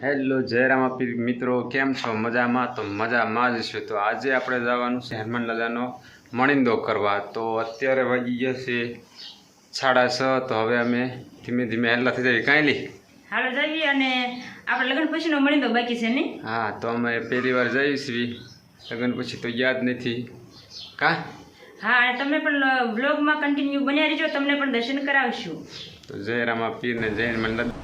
Hello Jairam આપી મિત્રો, કેમ છો? મજામાં? તો મજામાં જ છે. તો આજે આપણે જવાનું છે હનુમાન દાદાનો મણિંદો કરવા. તો અત્યારે વાગી ગયા છે 6:30. તો હવે અમે ધીમે ધીમે હેલા થઈ જઈએ. કાંઈ લી હાલો જઈએ. અને આપણે લગ્ન પછીનો મણિંદો બાકી છે નહીં? હા, તો અમે પહેલી વાર જઈએ છીએ. લગ્ન પછી તો યાદ નથી કા. હા, અને તમે પણ બ્લોગમાં કન્ટિન્યુ બન્યા રહેજો, તમને પણ દર્શન કરાવશું. તો જયરામ પીરને જય હનુમાન દાદા.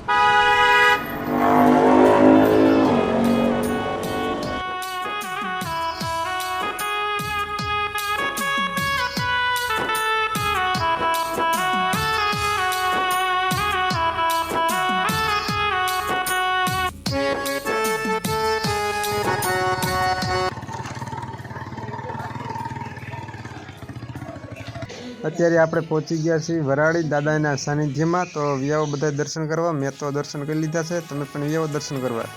અત્યારે આપણે પહોંચી ગયા છીએ વરાળી દાદાના સાનિધ્યમાં. તો વ્યાવો બધા દર્શન કરવા. મેં તો દર્શન કરી લીધા છે, તમે પણ વ્યાવો દર્શન કરવા.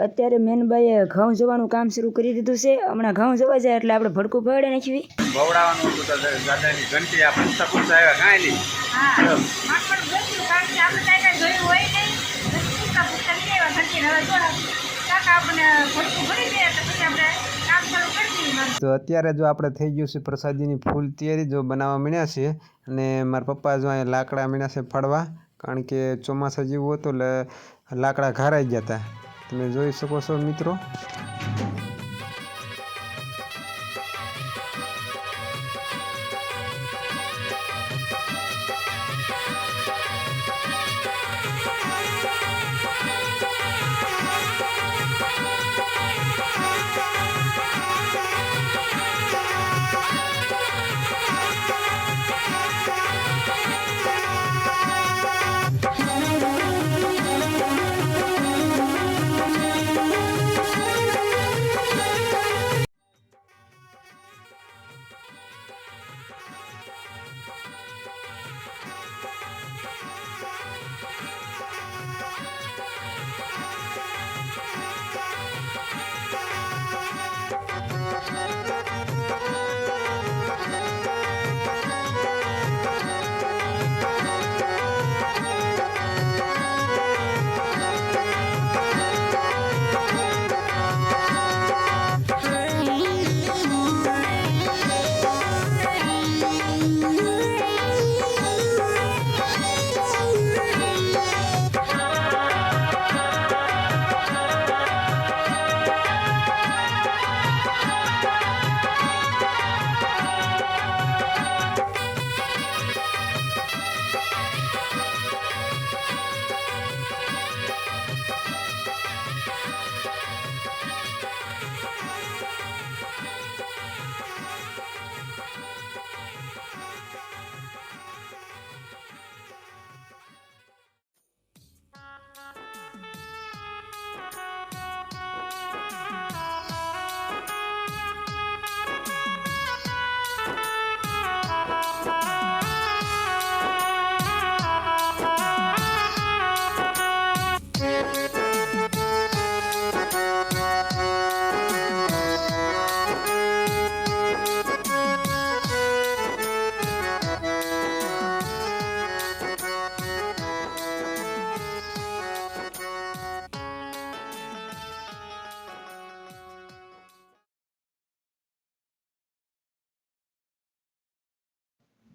અત્યારે મેનબાઈએ ઘઉં જવાનું કામ શરૂ કરી દીધું છે. હમણાં ઘઉં જવા જાય એટલે આપણે ભડકું પડાવી નાખવી. બવડાવવાનું હતું તો દાદાની ઘંટી આપણે સપૂસ આવ્યા. કાંઈ લી તો અત્યારે જો આપણે થઈ ગયું છે પ્રસાદીની ફૂલ તૈયારી જો બનાવવા માંડ્યા છે. અને મારા પપ્પા જો અહીંયા લાકડા માંડ્યા છે ફાડવા, કારણ કે ચોમાસા જેવું હતું એટલે લાકડા ઘારાઈ ગયા હતા. તમે જોઈ શકો છો મિત્રો.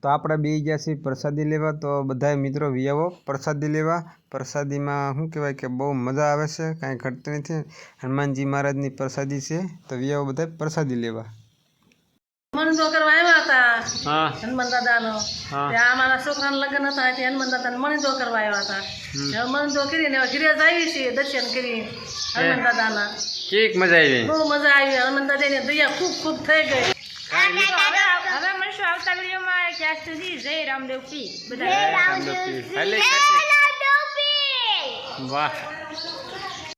તો આપણે બે ગયા છીએ પ્રસાદી લેવા. તો બધાય મિત્રો વિયાવો પ્રસાદી લેવા. પ્રસાદીમાં શું કહેવાય કે બહુ મજા આવે છે, કાંઈ ઘટતું નથી. હનુમાનજી મહારાજની પ્રસાદી છે, તો વિયાવો બધા પ્રસાદી લેવા. મણિંદો કરવા આવ્યા હતા હા હનુમાન દાદાનો. હા. ત્યાં અમારા છોકરાના લગ્ન હતા એટલે હનુમાન દાદાને મણિંદો કરવા આવ્યા હતા. હવે મણિંદો કરીને હવે ઘરે જ આવી છીએ દર્શન કરી હનુમાન દાદાના. કેક મજા આવી. બહુ મજા આવી. હનુમાન દાદાની દયા ખૂબ ખૂબ થઈ ગઈ. હવે મળશું આવતા વિડીયોમાં. ત્યાં સુધી જય રામદેવ પીર બધા. વાહ.